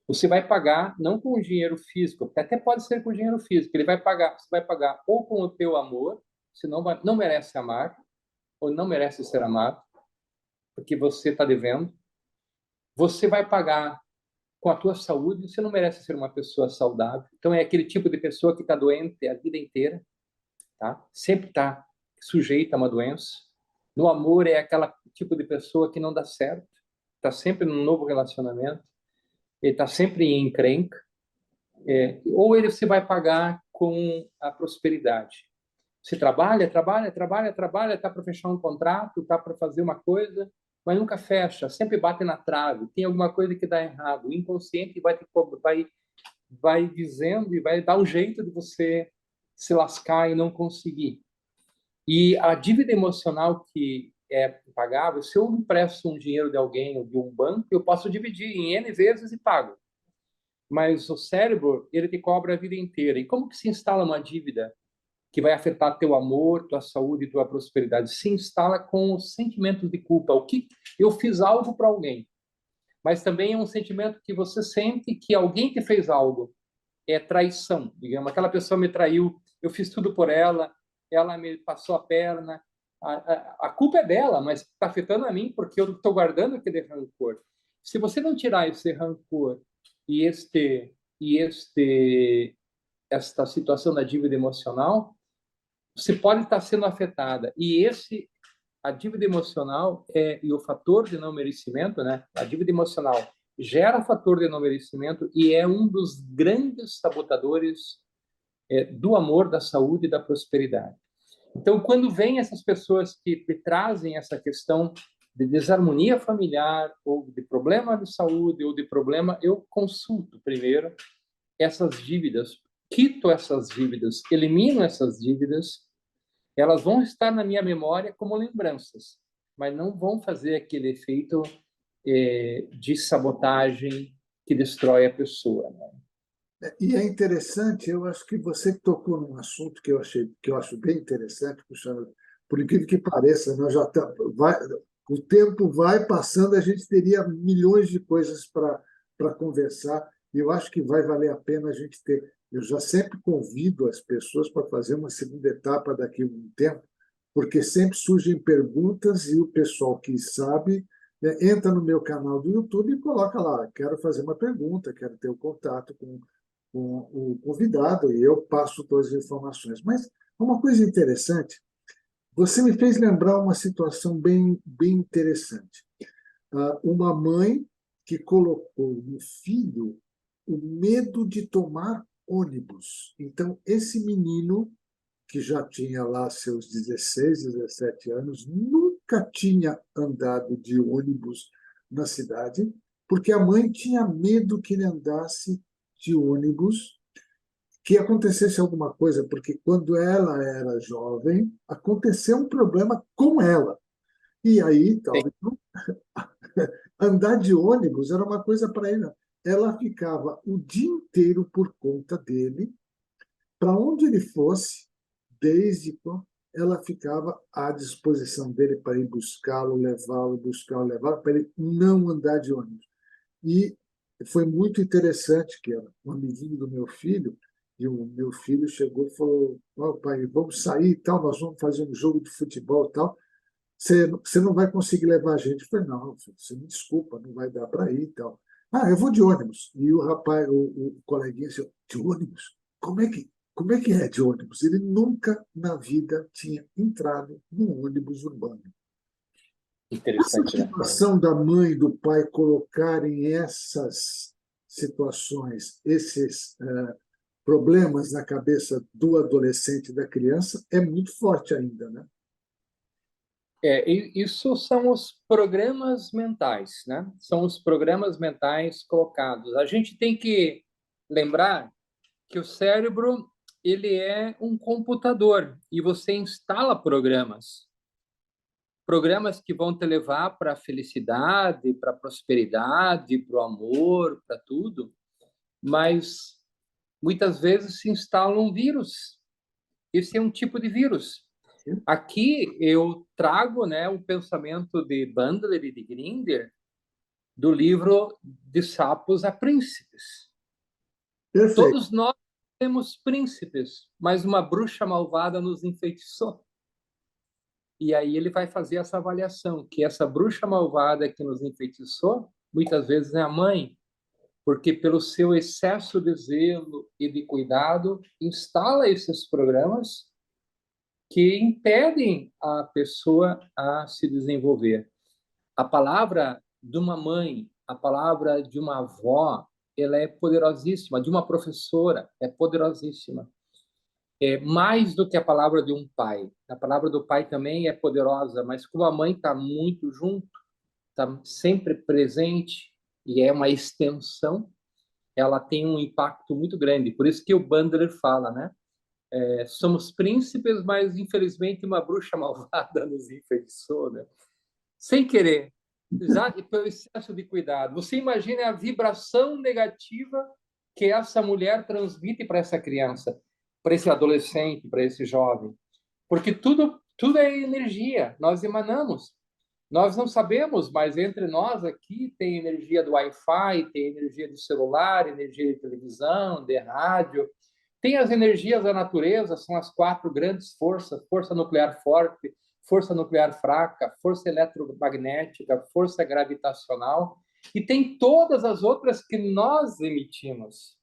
você vai pagar não com dinheiro físico, até pode ser com dinheiro físico. Você vai pagar ou com o teu amor, você não merece amar, ou não merece ser amado, porque você está devendo. Você vai pagar com a tua saúde, você não merece ser uma pessoa saudável. Então é aquele tipo de pessoa que está doente a vida inteira, tá? Sempre está sujeita a uma doença. No amor é aquela tipo de pessoa que não dá certo, está sempre num novo relacionamento, ele está sempre em encrenca, ou ele se vai pagar com a prosperidade. Você trabalha, trabalha, trabalha, trabalha, está para fechar um contrato, está para fazer uma coisa, mas nunca fecha, sempre bate na trave, tem alguma coisa que dá errado. O inconsciente vai dizendo e vai dar um jeito de você se lascar e não conseguir. E a dívida emocional que é pagável, se eu empresto um dinheiro de alguém ou de um banco, eu posso dividir em N vezes e pago. Mas o cérebro, ele te cobra a vida inteira. E como que se instala uma dívida que vai afetar teu amor, tua saúde e tua prosperidade? Se instala com os sentimentos de culpa. O que eu fiz algo para alguém, mas também é um sentimento que você sente que alguém te fez algo. É traição, digamos. Aquela pessoa me traiu, eu fiz tudo por ela, ela me passou a perna. A culpa é dela, mas está afetando a mim porque eu estou guardando aquele rancor. Se você não tirar esse rancor e esta situação da dívida emocional, você pode estar sendo afetada. E a dívida emocional e o fator de não merecimento, né? A dívida emocional gera fator de não merecimento e é um dos grandes sabotadores do amor, da saúde e da prosperidade. Então, quando vem essas pessoas que te trazem essa questão de desarmonia familiar ou de problema de saúde ou de problema, eu consulto primeiro essas dívidas, quito essas dívidas, elimino essas dívidas. Elas vão estar na minha memória como lembranças, mas não vão fazer aquele efeito de sabotagem que destrói a pessoa, né? E é interessante, eu acho que você tocou num assunto que eu acho bem interessante, puxando, por incrível que pareça, nós já o tempo vai passando, a gente teria milhões de coisas para conversar, e eu acho que vai valer a pena a gente ter. Eu já sempre convido as pessoas para fazer uma segunda etapa daqui a um tempo, porque sempre surgem perguntas e o pessoal que sabe, né, entra no meu canal do YouTube e coloca lá, quero fazer uma pergunta, quero ter o contato com o convidado e eu passo todas as informações. Mas uma coisa interessante, você me fez lembrar uma situação bem interessante. Uma mãe que colocou no filho o medo de tomar ônibus. Então, esse menino, que já tinha lá seus 16, 17 anos, nunca tinha andado de ônibus na cidade, porque a mãe tinha medo que ele andasse de ônibus, que acontecesse alguma coisa, porque quando ela era jovem, aconteceu um problema com ela. E aí, Sim. talvez, andar de ônibus era uma coisa para ele. Ela ficava o dia inteiro por conta dele, para onde ele fosse, desde quando ela ficava à disposição dele para ir buscá-lo, levá-lo, buscá-lo, levá-lo, para ele não andar de ônibus. E foi muito interessante que um amiguinho do meu filho, e o meu filho chegou e falou: oh, pai, vamos sair e tal, nós vamos fazer um jogo de futebol e tal. Você não vai conseguir levar a gente? Eu falei: não, você me desculpa, não vai dar para ir e tal. Ah, eu vou de ônibus. E o rapaz, o coleguinha, disse: de ônibus? Como é que é de ônibus? Ele nunca na vida tinha entrado num ônibus urbano. Essa Interessante, né? situação da mãe e do pai colocarem essas situações, esses problemas na cabeça do adolescente e da criança é muito forte ainda, né? Isso são os programas mentais, né? São os programas mentais colocados. A gente tem que lembrar que o cérebro ele é um computador e você instala programas que vão te levar para a felicidade, para a prosperidade, para o amor, para tudo, mas muitas vezes se instala um vírus. Esse é um tipo de vírus. Aqui eu trago, né, o pensamento de Bandler e de Grinder do livro De Sapos a Príncipes. Perfeito. Todos nós temos príncipes, mas uma bruxa malvada nos enfeitiçou. E aí ele vai fazer essa avaliação, que essa bruxa malvada que nos enfeitiçou, muitas vezes é a mãe, porque pelo seu excesso de zelo e de cuidado, instala esses programas que impedem a pessoa a se desenvolver. A palavra de uma mãe, a palavra de uma avó, ela é poderosíssima, de uma professora, é poderosíssima. É mais do que a palavra de um pai. A palavra do pai também é poderosa, mas como a mãe está muito junto, está sempre presente e é uma extensão, ela tem um impacto muito grande. Por isso que o Bandler fala, né? Somos príncipes, mas infelizmente uma bruxa malvada nos enfeitiçou, né? Sem querer, já pelo excesso de cuidado. Você imagina a vibração negativa que essa mulher transmite para essa criança, para esse adolescente, para esse jovem. Porque tudo é energia, nós emanamos. Nós não sabemos, mas entre nós aqui tem energia do Wi-Fi, tem energia de celular, energia de televisão, de rádio. Tem as energias da natureza, são as quatro grandes forças: força nuclear forte, força nuclear fraca, força eletromagnética, força gravitacional. E tem todas as outras que nós emitimos.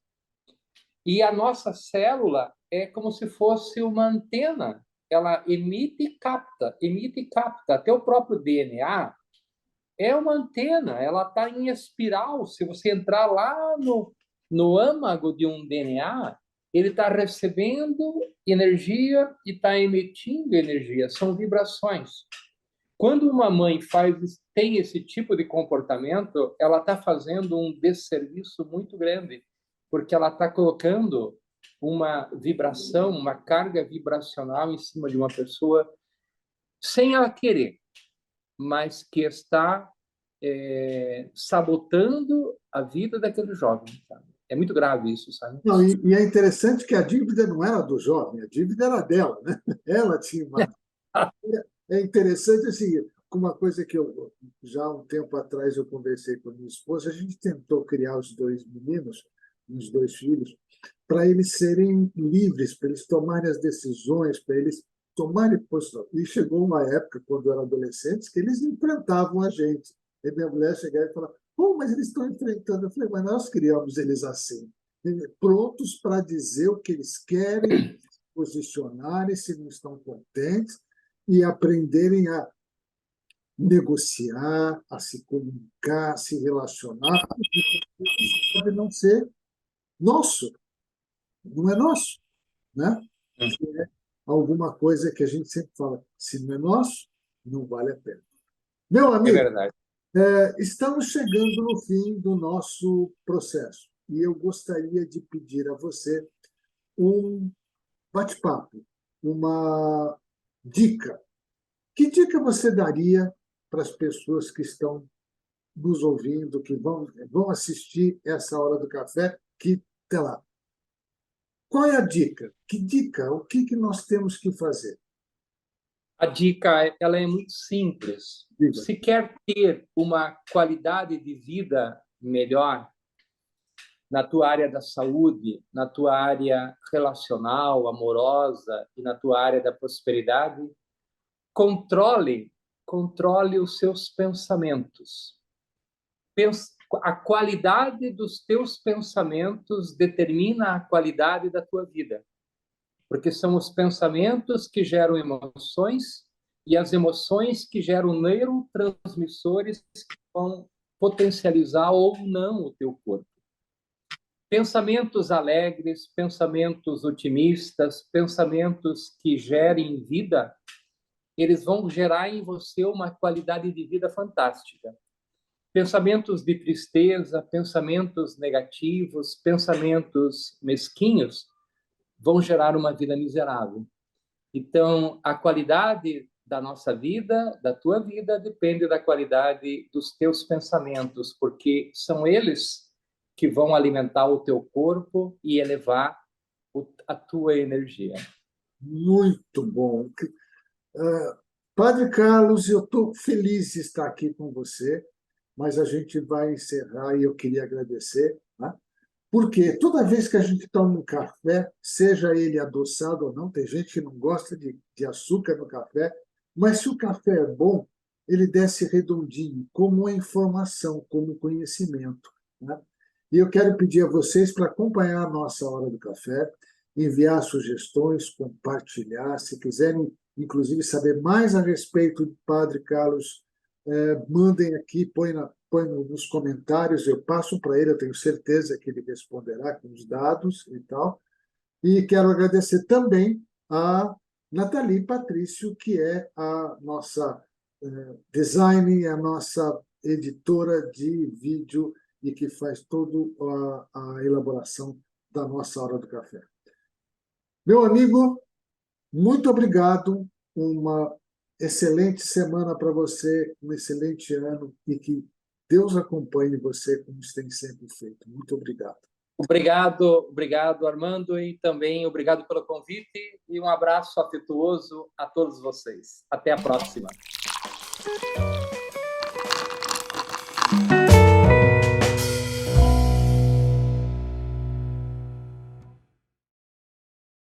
E a nossa célula é como se fosse uma antena. Ela emite e capta, emite e capta. Até o próprio DNA é uma antena, ela está em espiral. Se você entrar lá no âmago de um DNA, ele está recebendo energia e está emitindo energia. São vibrações. Quando uma mãe tem esse tipo de comportamento, ela está fazendo um desserviço muito grande, porque ela está colocando uma vibração, uma carga vibracional em cima de uma pessoa sem ela querer, mas que está sabotando a vida daquele jovem. Sabe? É muito grave isso, sabe? Não, e é interessante que a dívida não era do jovem, a dívida era dela, né? Ela tinha uma. É interessante assim, uma coisa que eu já há um tempo atrás eu conversei com a minha esposa, a gente tentou criar os dois meninos, os dois filhos, para eles serem livres, para eles tomarem as decisões, para eles tomarem posição. E chegou uma época, quando eram adolescentes, que eles enfrentavam a gente. E minha mulher chegava e falava: "Pô, mas eles estão enfrentando." Eu falei: "Mas nós criamos eles assim, prontos para dizer o que eles querem, posicionarem, se não estão contentes, e aprenderem a negociar, a se comunicar, a se relacionar. Isso pode não ser nosso, não é nosso, né? Que é alguma coisa que a gente sempre fala: se não é nosso, não vale a pena." Meu É amigo, verdade. estamos chegando no fim do nosso processo e eu gostaria de pedir a você um bate-papo, uma dica. Que dica você daria para as pessoas que estão nos ouvindo, que vão assistir essa hora do café, que está lá? Qual é a dica? Que dica? O que nós temos que fazer? A dica, ela é muito simples. Diga. Se quer ter uma qualidade de vida melhor na tua área da saúde, na tua área relacional, amorosa e na tua área da prosperidade, controle os seus pensamentos. A qualidade dos teus pensamentos determina a qualidade da tua vida, porque são os pensamentos que geram emoções e as emoções que geram neurotransmissores que vão potencializar ou não o teu corpo. Pensamentos alegres, pensamentos otimistas, pensamentos que gerem vida, eles vão gerar em você uma qualidade de vida fantástica. Pensamentos de tristeza, pensamentos negativos, pensamentos mesquinhos vão gerar uma vida miserável. Então, a qualidade da nossa vida, da tua vida, depende da qualidade dos teus pensamentos, porque são eles que vão alimentar o teu corpo e elevar a tua energia. Muito bom. Padre Carlos, eu estou feliz de estar aqui com você, mas a gente vai encerrar e eu queria agradecer, né? Porque toda vez que a gente toma um café, seja ele adoçado ou não, tem gente que não gosta de açúcar no café, mas se o café é bom, ele desce redondinho, como a informação, como conhecimento, né? E eu quero pedir a vocês para acompanhar a nossa hora do café, enviar sugestões, compartilhar, se quiserem, inclusive, saber mais a respeito do Padre Carlos, mandem aqui, põe nos comentários, eu passo para ele, eu tenho certeza que ele responderá com os dados e tal. E quero agradecer também a Nathalie Patrício, que é a nossa designer, a nossa editora de vídeo e que faz toda a elaboração da nossa hora do café. Meu amigo, muito obrigado. Uma excelente semana para você, um excelente ano e que Deus acompanhe você como tem sempre feito. Muito obrigado. Obrigado, obrigado, Armando, e também obrigado pelo convite e um abraço afetuoso a todos vocês. Até a próxima.